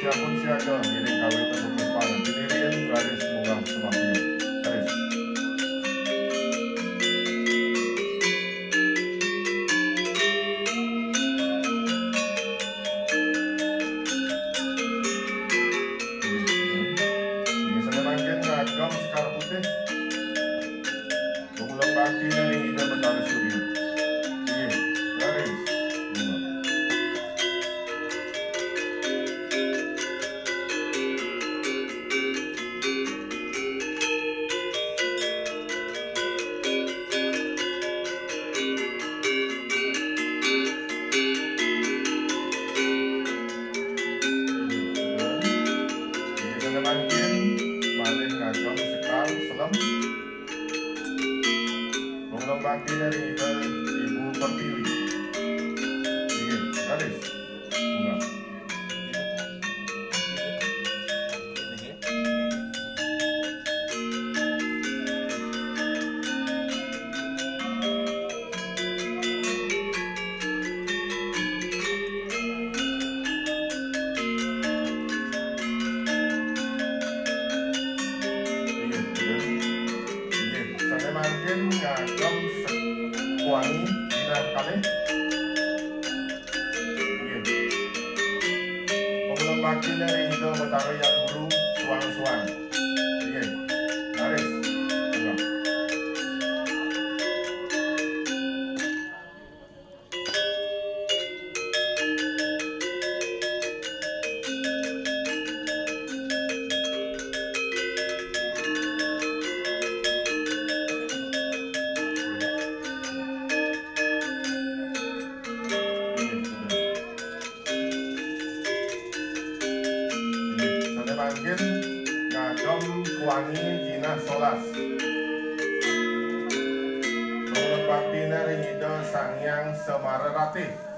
pun siaga miring kawin terbukti panen pinirian garis bunga semakin garis. Ini saya makin ngagam sekar putih. Pengulang baki dari ida betari surya. Iya, garis. Makin malih ngagem sekar selam pengulang baki dari ibu pertiwi. Iya, garis bunga. Makin ngagem wangi dina kali. Pengulang baki dari itu betara yang bulu suang-suang. Garis bunga. Makin ngagem wangi jina solas. Pengulang bakti dari ida sangyang semarerati.